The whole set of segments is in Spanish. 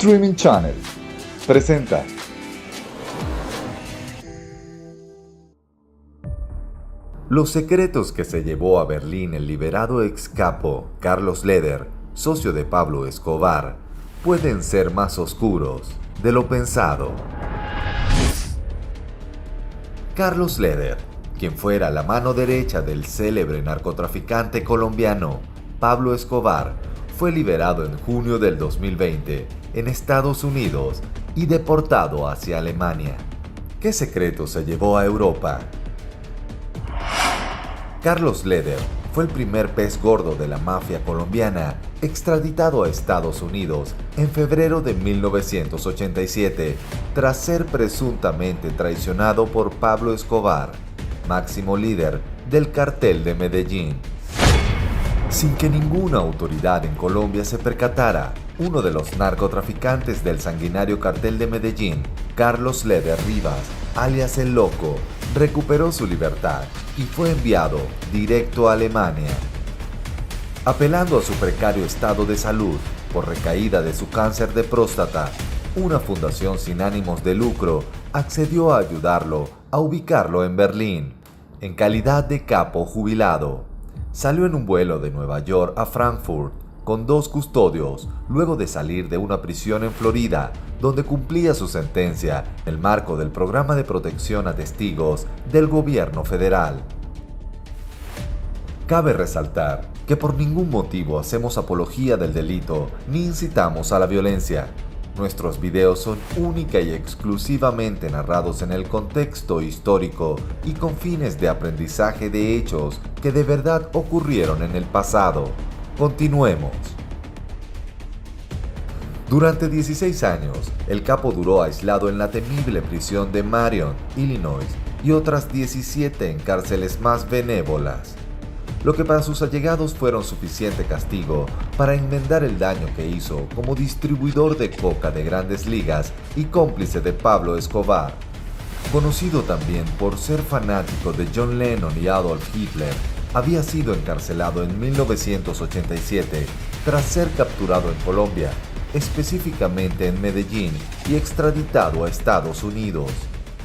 Streaming Channel presenta Los secretos que se llevó a Berlín el liberado ex capo Carlos Leder, socio de Pablo Escobar, pueden ser más oscuros de lo pensado. Carlos Leder, quien fuera la mano derecha del célebre narcotraficante colombiano Pablo Escobar, fue liberado en junio del 2020 en Estados Unidos y deportado hacia Alemania. ¿Qué secreto se llevó a Europa? Carlos Leder fue el primer pez gordo de la mafia colombiana extraditado a Estados Unidos en febrero de 1987 tras ser presuntamente traicionado por Pablo Escobar, máximo líder del cartel de Medellín. Sin que ninguna autoridad en Colombia se percatara, uno de los narcotraficantes del sanguinario cartel de Medellín, Carlos Leder Rivas, alias El Loco, recuperó su libertad y fue enviado directo a Alemania. Apelando a su precario estado de salud por recaída de su cáncer de próstata, una fundación sin ánimos de lucro accedió a ayudarlo a ubicarlo en Berlín, en calidad de capo jubilado. Salió en un vuelo de Nueva York a Frankfurt con 2 custodios luego de salir de una prisión en Florida, donde cumplía su sentencia en el marco del programa de protección a testigos del gobierno federal. Cabe resaltar que por ningún motivo hacemos apología del delito ni incitamos a la violencia. Nuestros videos son única y exclusivamente narrados en el contexto histórico y con fines de aprendizaje de hechos que de verdad ocurrieron en el pasado. Continuemos. Durante 16 años, el capo duró aislado en la temible prisión de Marion, Illinois, y otras 17 en cárceles más benévolas, lo que para sus allegados fueron suficiente castigo para enmendar el daño que hizo como distribuidor de coca de grandes ligas y cómplice de Pablo Escobar. Conocido también por ser fanático de John Lennon y Adolf Hitler, había sido encarcelado en 1987 tras ser capturado en Colombia, específicamente en Medellín, y extraditado a Estados Unidos.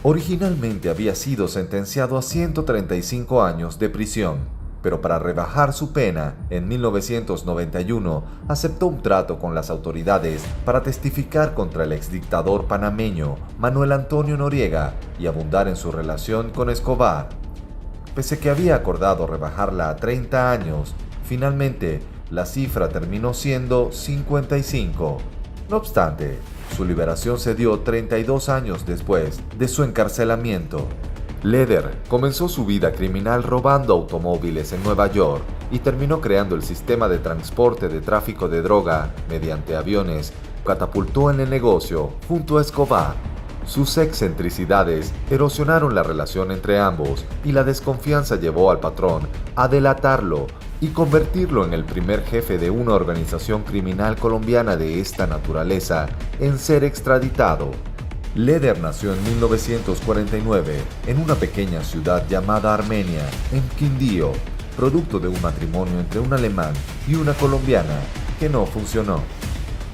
Originalmente había sido sentenciado a 135 años de prisión, pero para rebajar su pena, en 1991 aceptó un trato con las autoridades para testificar contra el exdictador panameño Manuel Antonio Noriega y abundar en su relación con Escobar. Pese que había acordado rebajarla a 30 años, finalmente la cifra terminó siendo 55. No obstante, su liberación se dio 32 años después de su encarcelamiento. Leder comenzó su vida criminal robando automóviles en Nueva York y terminó creando el sistema de transporte de tráfico de droga mediante aviones. Catapultó en el negocio junto a Escobar. Sus excentricidades erosionaron la relación entre ambos y la desconfianza llevó al patrón a delatarlo y convertirlo en el primer jefe de una organización criminal colombiana de esta naturaleza en ser extraditado. Leder nació en 1949 en una pequeña ciudad llamada Armenia, en Quindío, producto de un matrimonio entre un alemán y una colombiana que no funcionó.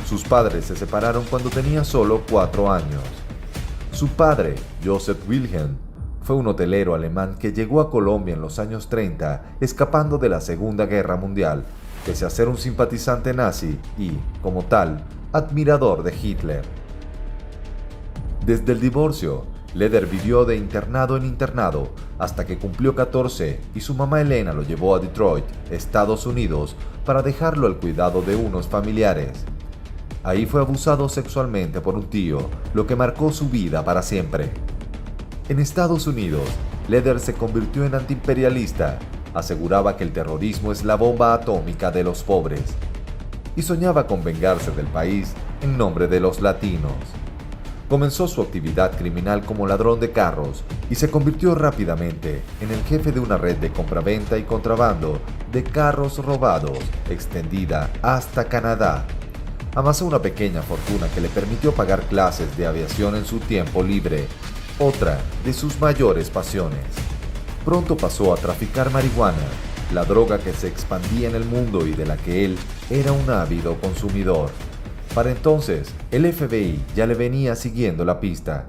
Sus padres se separaron cuando tenía solo 4 años. Su padre, Joseph Wilhelm, fue un hotelero alemán que llegó a Colombia en los años 30 escapando de la Segunda Guerra Mundial, pese a ser un simpatizante nazi y, como tal, admirador de Hitler. Desde el divorcio, Leder vivió de internado en internado hasta que cumplió 14 y su mamá Elena lo llevó a Detroit, Estados Unidos, para dejarlo al cuidado de unos familiares. Ahí fue abusado sexualmente por un tío, lo que marcó su vida para siempre. En Estados Unidos, Leder se convirtió en antiimperialista, aseguraba que el terrorismo es la bomba atómica de los pobres y soñaba con vengarse del país en nombre de los latinos. Comenzó su actividad criminal como ladrón de carros y se convirtió rápidamente en el jefe de una red de compraventa y contrabando de carros robados extendida hasta Canadá. Amasó una pequeña fortuna que le permitió pagar clases de aviación en su tiempo libre, otra de sus mayores pasiones. Pronto pasó a traficar marihuana, la droga que se expandía en el mundo y de la que él era un ávido consumidor. Para entonces, el FBI ya le venía siguiendo la pista.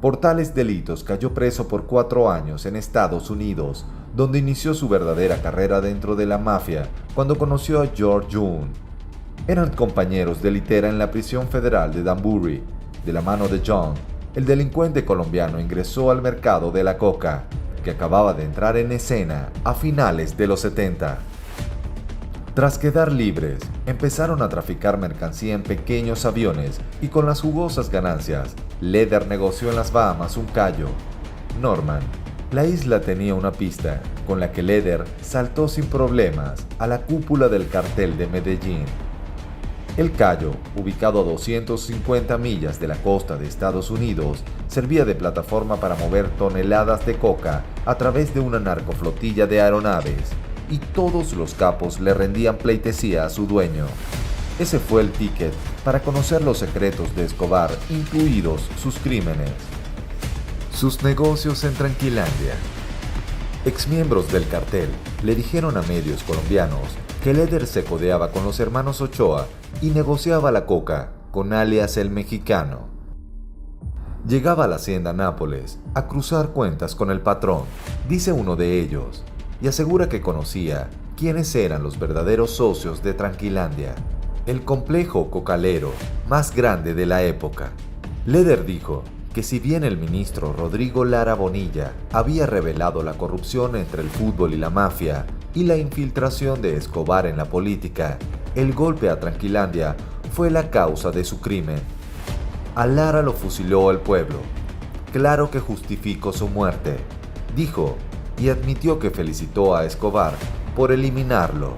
Por tales delitos cayó preso por 4 años en Estados Unidos, donde inició su verdadera carrera dentro de la mafia cuando conoció a George June. Eran compañeros de litera en la prisión federal de Danbury. De la mano de John, el delincuente colombiano ingresó al mercado de la coca, que acababa de entrar en escena a finales de los 70. Tras quedar libres, empezaron a traficar mercancía en pequeños aviones y con las jugosas ganancias, Leder negoció en las Bahamas un callo, Norman. La isla tenía una pista con la que Leder saltó sin problemas a la cúpula del cartel de Medellín. El Cayo, ubicado a 250 millas de la costa de Estados Unidos, servía de plataforma para mover toneladas de coca a través de una narcoflotilla de aeronaves, y todos los capos le rendían pleitesía a su dueño. Ese fue el ticket para conocer los secretos de Escobar, incluidos sus crímenes. Sus negocios en Tranquilandia. Exmiembros del cartel le dijeron a medios colombianos que Leder se codeaba con los hermanos Ochoa y negociaba la coca con alias el Mexicano. Llegaba a la hacienda Nápoles a cruzar cuentas con el patrón, dice uno de ellos, y asegura que conocía quiénes eran los verdaderos socios de Tranquilandia, el complejo cocalero más grande de la época. Leder dijo que si bien el ministro Rodrigo Lara Bonilla había revelado la corrupción entre el fútbol y la mafia y la infiltración de Escobar en la política, el golpe a Tranquilandia fue la causa de su crimen. A Lara lo fusiló el pueblo. Claro que justificó su muerte, dijo, y admitió que felicitó a Escobar por eliminarlo.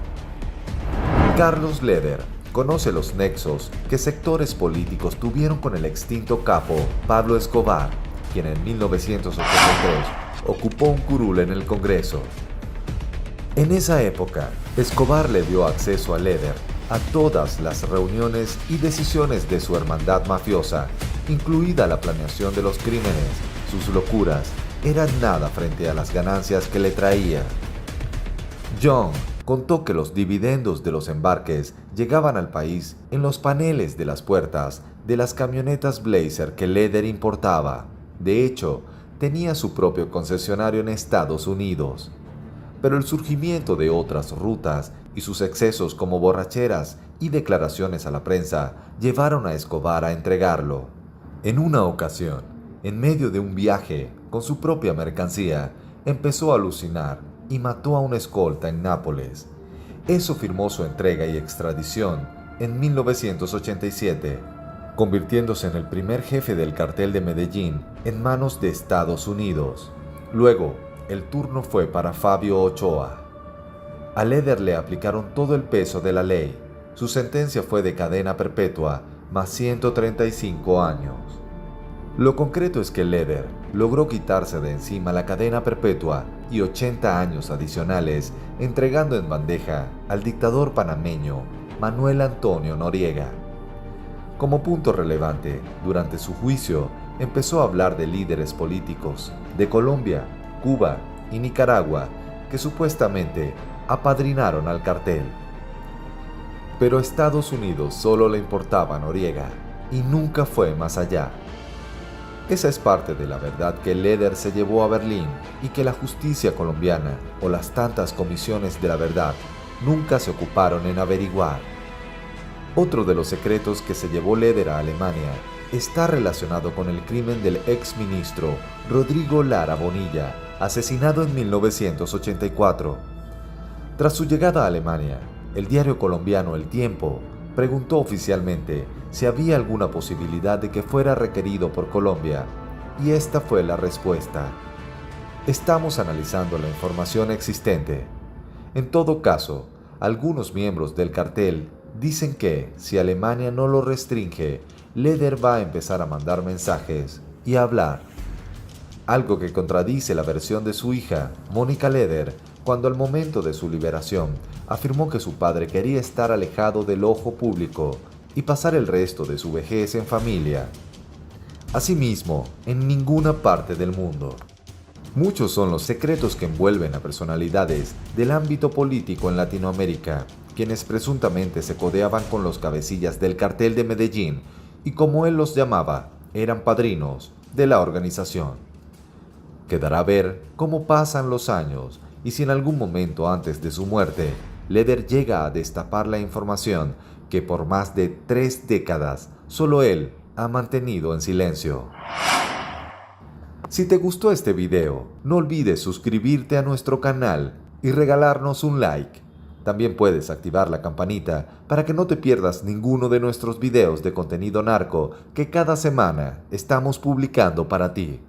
Carlos Leder conoce los nexos que sectores políticos tuvieron con el extinto capo Pablo Escobar, quien en 1983 ocupó un curul en el Congreso. En esa época, Escobar le dio acceso a Leder a todas las reuniones y decisiones de su hermandad mafiosa, incluida la planeación de los crímenes. Sus locuras eran nada frente a las ganancias que le traía. John contó que los dividendos de los embarques llegaban al país en los paneles de las puertas de las camionetas Blazer que Leder importaba. De hecho, tenía su propio concesionario en Estados Unidos. Pero el surgimiento de otras rutas y sus excesos como borracheras y declaraciones a la prensa llevaron a Escobar a entregarlo. En una ocasión, en medio de un viaje con su propia mercancía, empezó a alucinar y mató a un escolta en Nápoles. Eso firmó su entrega y extradición en 1987, convirtiéndose en el primer jefe del cartel de Medellín en manos de Estados Unidos. Luego, el turno fue para Fabio Ochoa. A Leder le aplicaron todo el peso de la ley. Su sentencia fue de cadena perpetua más 135 años. Lo concreto es que Leder logró quitarse de encima la cadena perpetua y 80 años adicionales, entregando en bandeja al dictador panameño Manuel Antonio Noriega. Como punto relevante, durante su juicio empezó a hablar de líderes políticos de Colombia, Cuba y Nicaragua que supuestamente apadrinaron al cartel. Pero a Estados Unidos solo le importaba Noriega y nunca fue más allá. Esa es parte de la verdad que Leder se llevó a Berlín y que la justicia colombiana o las tantas comisiones de la verdad nunca se ocuparon en averiguar. Otro de los secretos que se llevó Leder a Alemania está relacionado con el crimen del exministro Rodrigo Lara Bonilla, asesinado en 1984. Tras su llegada a Alemania, el diario colombiano El Tiempo preguntó oficialmente si había alguna posibilidad de que fuera requerido por Colombia, y esta fue la respuesta: estamos analizando la información existente. En todo caso, algunos miembros del cartel dicen que, si Alemania no lo restringe, Leder va a empezar a mandar mensajes y a hablar. Algo que contradice la versión de su hija, Mónica Leder, cuando al momento de su liberación afirmó que su padre quería estar alejado del ojo público y pasar el resto de su vejez en familia. Asimismo, en ninguna parte del mundo. Muchos son los secretos que envuelven a personalidades del ámbito político en Latinoamérica, quienes presuntamente se codeaban con los cabecillas del cartel de Medellín y, como él los llamaba, eran padrinos de la organización. Quedará a ver cómo pasan los años y si en algún momento antes de su muerte, Leder llega a destapar la información que por más de 3 décadas solo él ha mantenido en silencio. Si te gustó este video, no olvides suscribirte a nuestro canal y regalarnos un like. También puedes activar la campanita para que no te pierdas ninguno de nuestros videos de contenido narco que cada semana estamos publicando para ti.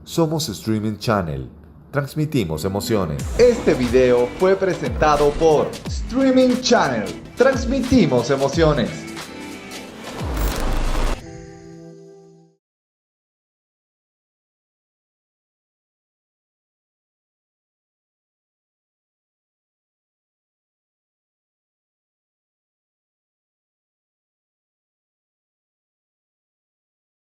Somos Streaming Channel. Transmitimos emociones. Este video fue presentado por Streaming Channel. Transmitimos emociones.